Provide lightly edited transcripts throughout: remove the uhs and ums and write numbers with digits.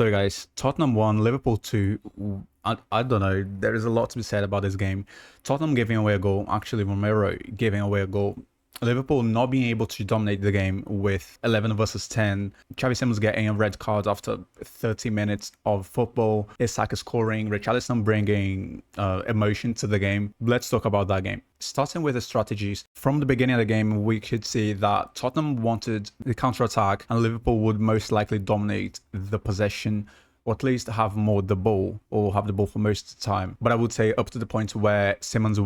So guys, Tottenham won, Liverpool 2. I don't know. There is a lot to be said about this game. Tottenham giving away a goal, actually Romero giving away a goal. Liverpool not being able to dominate the game with 11 versus 10. Xavi Simons getting a red card after 30 minutes of football. Isak scoring. Richarlison bringing emotion to the game. Let's talk about that game. Starting with the strategies. From the beginning of the game, we could see that Tottenham wanted the counter-attack and Liverpool would most likely dominate the possession, or at least have more the ball, or have the ball for most of the time. But I would say up to the point where Simons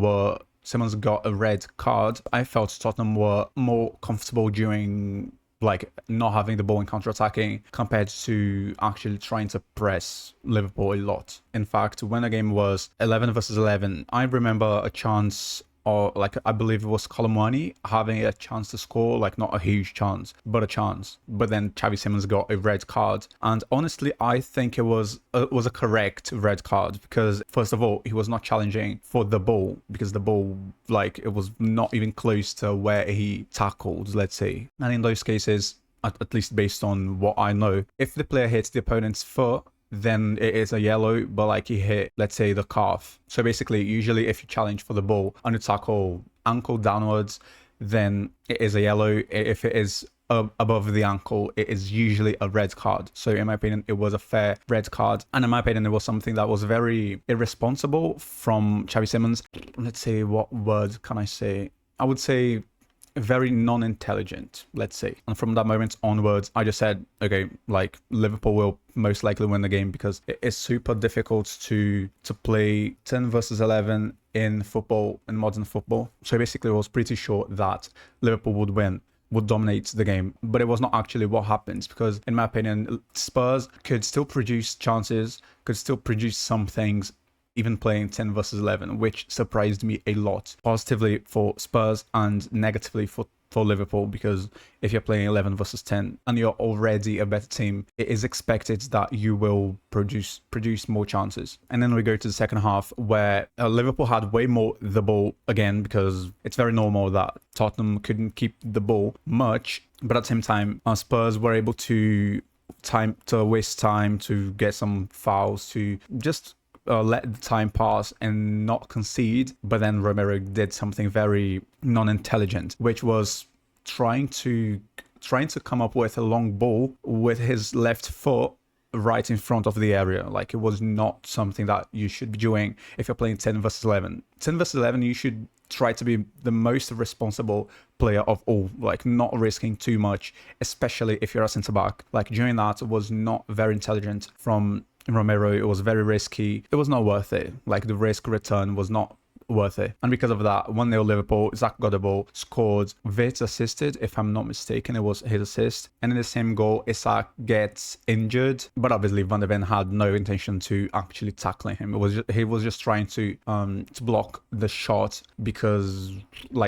got a red card, I felt Tottenham were more comfortable during not having the ball and counter-attacking compared to actually trying to press Liverpool a lot. In fact, when the game was 11 versus 11, I remember a chance, or I believe it was Colomwani having a chance to score, not a huge chance, but a chance. But then Xavi Simons got a red card, and honestly, I think it was a correct red card because first of all, he was not challenging for the ball because the ball it was not even close to where he tackled, let's say. And in those cases, at least based on what I know, if the player hits the opponent's foot, then it is a yellow, but he hit, let's say, the calf. So basically, usually if you challenge for the ball and you tackle ankle downwards, then it is a yellow. If it is above the ankle, it is usually a red card. So in my opinion, it was a fair red card. And in my opinion, it was something that was very irresponsible from Xavi Simons. Let's say, what word can I say? I would say very non-intelligent, let's say. And from that moment onwards, I just said, okay, Liverpool will most likely win the game because it is super difficult to play 10 versus 11 in football, in modern football. So basically, I was pretty sure that Liverpool would win, would dominate the game, but it was not actually what happens because in my opinion, Spurs could still produce chances, could still produce some things, even playing 10 versus 11, which surprised me a lot, positively for Spurs and negatively for Liverpool, because if you're playing 11 versus 10 and you're already a better team, it is expected that you will produce more chances. And then we go to the second half where Liverpool had way more the ball again, because it's very normal that Tottenham couldn't keep the ball much, but at the same time, Spurs were able to waste time, to get some fouls, to just let the time pass and not concede. But then Romero did something very non-intelligent, which was trying to come up with a long ball with his left foot right in front of the area. It was not something that you should be doing if you're playing 10 versus 11. 10 versus 11, you should try to be the most responsible player of all, not risking too much, especially if you're a centre-back. Doing that was not very intelligent from Romero. It was very risky. It was not worth it. The risk return was not worth it. And because of that, 1-0 Liverpool. Zach got the ball, scored. Vitz assisted, if I'm not mistaken. It was his assist. And in the same goal, Isak gets injured. But obviously, Van de Ven had no intention to actually tackling him. He was just trying to block the shot because,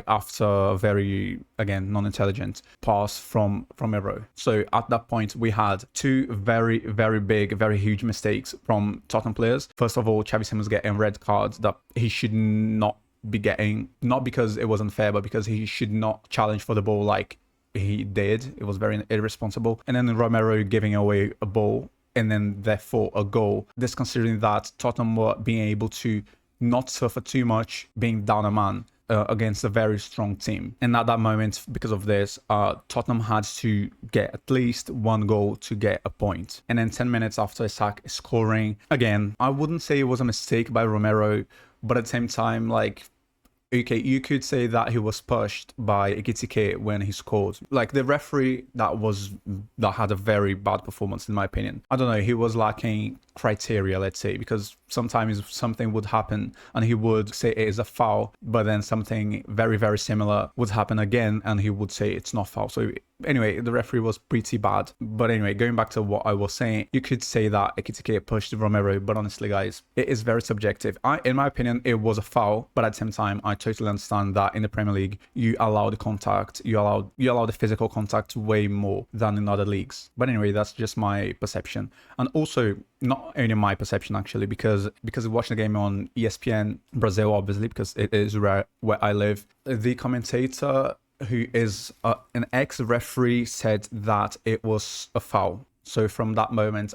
after a very, again, non-intelligent pass from Romero. So at that point, we had two very, very big, very huge mistakes from Tottenham players. First of all, Xavi Simons getting a red card that he should not be getting, not because it was unfair, but because he should not challenge for the ball like he did. It was very irresponsible. And then Romero giving away a ball and then therefore a goal. This considering that Tottenham were being able to not suffer too much being down a man against a very strong team. And at that moment, because of this, Tottenham had to get at least one goal to get a point. And then 10 minutes after Isak scoring, again, I wouldn't say it was a mistake by Romero, but at the same time, okay, you could say that he was pushed by Ekitike when he scored. The referee that had a very bad performance, in my opinion. I don't know, he was lacking criteria, let's say, because sometimes something would happen and he would say it is a foul, but then something very, very similar would happen again and he would say it's not foul. So anyway, the referee was pretty bad. But anyway, going back to what I was saying, you could say that Ekitike pushed Romero, but honestly, guys, it is very subjective. In my opinion, it was a foul, but at the same time, I totally understand that in the Premier League, you allow the contact, you allow the physical contact way more than in other leagues. But anyway, that's just my perception. And also, not only my perception actually, because watching the game on ESPN Brazil, obviously, because it is where I live, the commentator, who is an ex-referee, said that it was a foul. So from that moment,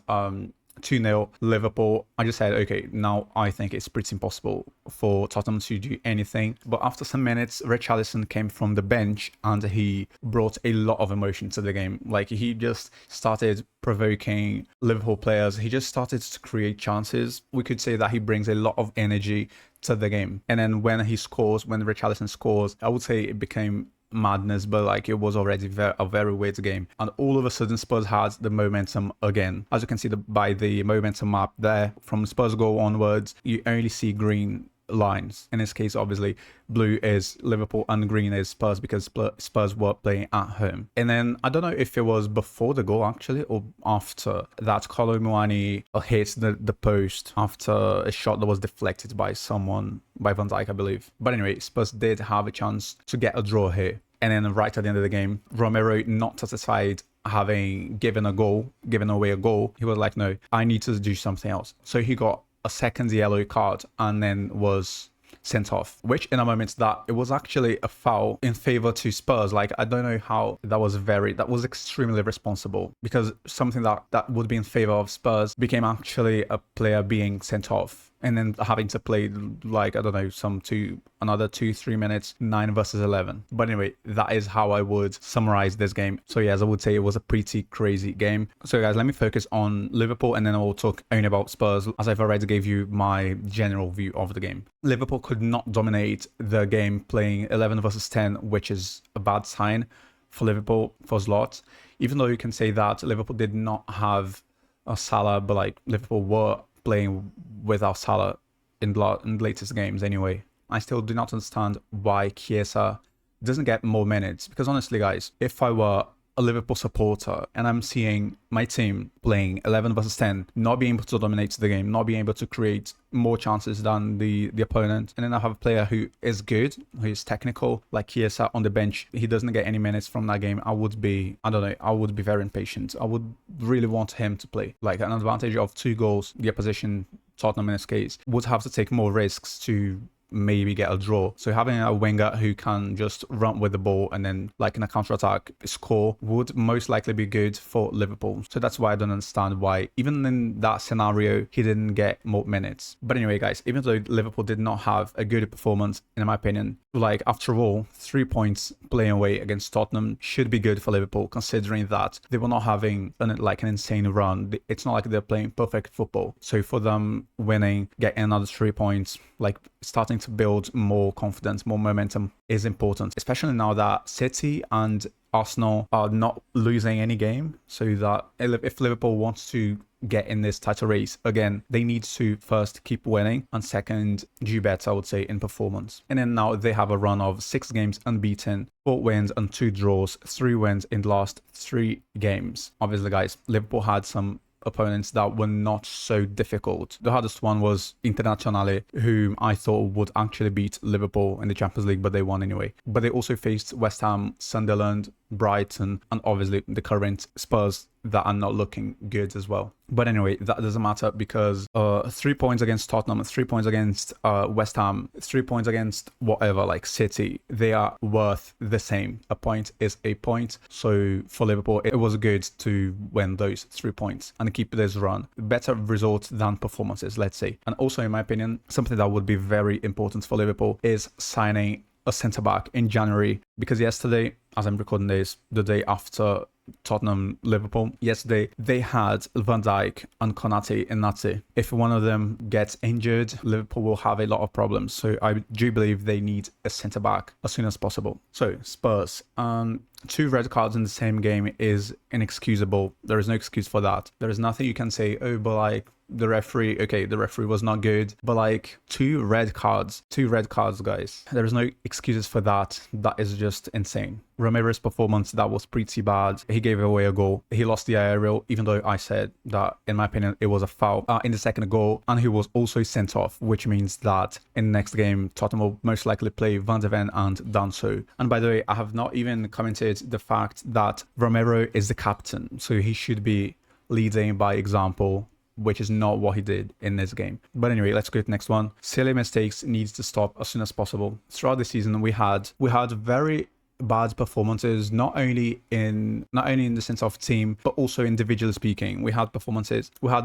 2-0 Liverpool. I just said, okay, now I think it's pretty impossible for Tottenham to do anything. But after some minutes, Richarlison came from the bench and he brought a lot of emotion to the game. Like, he just started provoking Liverpool players. He just started to create chances. We could say that he brings a lot of energy to the game. And then when Richarlison scores, I would say it became madness, but like, it was already a very weird game, and all of a sudden Spurs had the momentum again. As you can see by the momentum map there, from Spurs goal onwards, you only see green lines. In this case, obviously, blue is Liverpool and green is Spurs, because Spurs were playing at home. And then I don't know if it was before the goal actually or after that, Kolo Muani hits the post after a shot that was deflected by someone, by Van Dijk, I believe. But anyway, Spurs did have a chance to get a draw here. And then right at the end of the game, Romero, not satisfied having given away a goal, he was like, no, I need to do something else. So he got a second yellow card and then was sent off, which in a moment that it was actually a foul in favor to Spurs. Like, I don't know how that was extremely irresponsible, because something that would be in favor of Spurs became actually a player being sent off and then having to play, like, I don't know, another 2-3 minutes, 9 versus 11. But anyway, that is how I would summarize this game. So yes, I would say it was a pretty crazy game. So guys, let me focus on Liverpool and then I will talk only about Spurs, as I've already gave you my general view of the game. Liverpool could not dominate the game, playing 11 versus 10, which is a bad sign for Liverpool, for Slot. Even though you can say that Liverpool did not have a Salah, but like, Liverpool were playing without Salah in the latest games anyway. I still do not understand why Chiesa doesn't get more minutes, because honestly guys, if I were a Liverpool supporter and I'm seeing my team playing 11 versus 10, not being able to dominate the game, not being able to create more chances than the opponent, and then I have a player who is good, who is technical, like Chiesa on the bench, he doesn't get any minutes from that game, I would be very impatient. I would really want him to play. Like, an advantage of 2 goals, the opposition, Tottenham in this case, would have to take more risks to maybe get a draw. So having a winger who can just run with the ball and then, like, in a counter-attack, score would most likely be good for Liverpool. So that's why I don't understand why, even in that scenario, he didn't get more minutes. But anyway guys, even though Liverpool did not have a good performance, in my opinion, like, after all, 3 points playing away against Tottenham should be good for Liverpool, considering that they were not having an insane run. It's not like they're playing perfect football. So for them winning, getting another 3 points, like, starting to build more confidence, more momentum is important, especially now that City and Arsenal are not losing any game. So that if Liverpool wants to get in this title race again, they need to first keep winning and second, do better, I would say, in performance. And then now they have a run of 6 games unbeaten, 4 wins and 2 draws, 3 wins in the last 3 games. Obviously guys, Liverpool had some opponents that were not so difficult. The hardest one was Internazionale, whom I thought would actually beat Liverpool in the Champions League, but they won anyway. But they also faced West Ham, Sunderland, Brighton, and obviously the current Spurs that are not looking good as well. But anyway, that doesn't matter, because 3 points against Tottenham, 3 points against West Ham, 3 points against whatever, like City, they are worth the same. A point is a point. So for Liverpool, it was good to win those 3 points and keep this run. Better result than performances, let's say. And also, in my opinion, something that would be very important for Liverpool is signing a centre-back in January, because yesterday, as I'm recording this, the day after Tottenham Liverpool, yesterday they had Van Dijk and Konate and Nazi. If one of them gets injured, Liverpool will have a lot of problems. So I do believe they need a centre-back as soon as possible. So Spurs, 2 red cards in the same game is inexcusable. There is no excuse for that. There is nothing you can say, oh, but like, the referee, okay, the referee was not good, but like, 2 red cards, guys. There is no excuses for that. That is just insane. Romero's performance, that was pretty bad. He gave away a goal. He lost the aerial, even though I said that, in my opinion, it was a foul in the second goal, and he was also sent off, which means that in the next game, Tottenham will most likely play Van de Ven and Danso. And by the way, I have not even commented the fact that Romero is the captain, so he should be leading by example, which is not what he did in this game. But anyway, let's go to the next one. Silly mistakes needs to stop as soon as possible. Throughout the season, we had very bad performances, not only in the sense of team, but also individually speaking. We had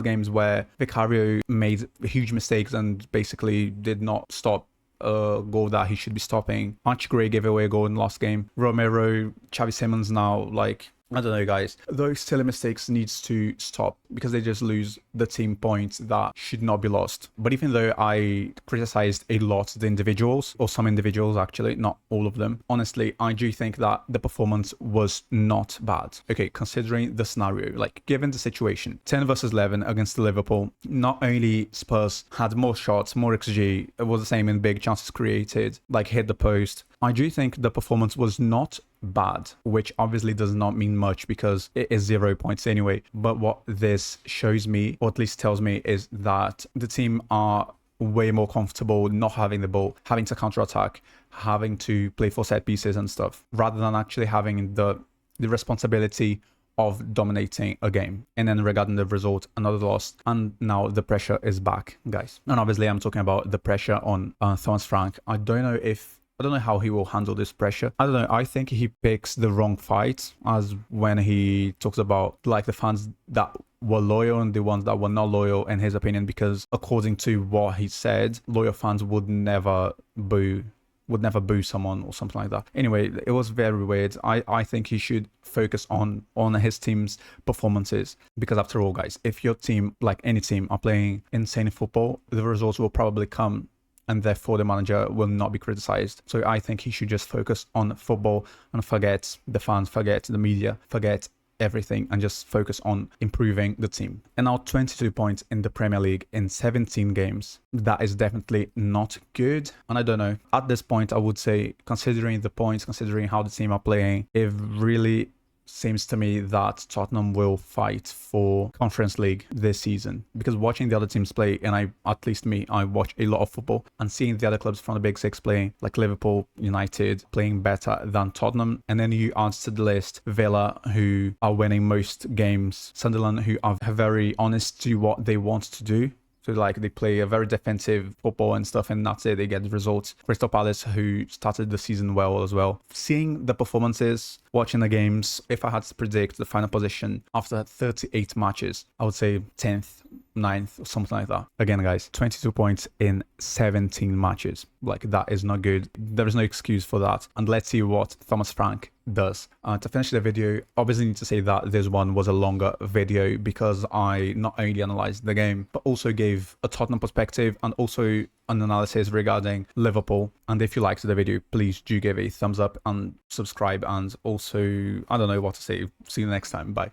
games where Vicario made huge mistakes and basically did not stop a goal that he should be stopping. Archie Gray gave away a goal in the last game. Romero, Xavi Simons now, like, I don't know, guys. Those silly mistakes needs to stop because they just lose the team points that should not be lost. But even though I criticized a lot the individuals, or some individuals actually, not all of them, honestly, I do think that the performance was not bad. Okay, considering the scenario, like given the situation, 10 versus 11 against Liverpool, not only Spurs had more shots, more XG, it was the same in big chances created, like hit the post. I do think the performance was not bad, which obviously does not mean much because it is 0 points anyway. But what this shows me, or at least tells me, is that the team are way more comfortable not having the ball, having to counter-attack, having to play for set pieces and stuff, rather than actually having the responsibility of dominating a game. And then regarding the result, another loss, and now the pressure is back, guys. And obviously I'm talking about the pressure on Thomas Frank. I don't know how he will handle this pressure. I don't know. I think he picks the wrong fight, as when he talks about like the fans that were loyal and the ones that were not loyal, in his opinion, because according to what he said, loyal fans would never boo someone or something like that. Anyway, it was very weird. I think he should focus on his team's performances, because after all, guys, if your team, like any team, are playing insane football, the results will probably come, and therefore the manager will not be criticized. So I think he should just focus on football and forget the fans, forget the media, forget everything, and just focus on improving the team. And now 22 points in the Premier League in 17 games. That is definitely not good. And I don't know, at this point, I would say, considering the points, considering how the team are playing, it really seems to me that Tottenham will fight for Conference League this season, because watching the other teams play, and I watch a lot of football, and seeing the other clubs from the Big Six playing, like Liverpool, United, playing better than Tottenham, and then you add to the list Villa, who are winning most games, Sunderland, who are very honest to what they want to do. So like they play a very defensive football and stuff, and that's it, they get the results. Crystal Palace, who started the season well as well. Seeing the performances, watching the games, if I had to predict the final position after 38 matches, I would say 10th, 9th, or something like that. Again, guys, 22 points in 17 matches. Like, that is not good. There is no excuse for that. And let's see what Thomas Frank does. To finish the video, obviously need to say that this one was a longer video because I not only analyzed the game, but also gave a Tottenham perspective and also an analysis regarding Liverpool. And if you liked the video, please do give a thumbs up and subscribe, and also, I don't know what to say. See you next time. Bye.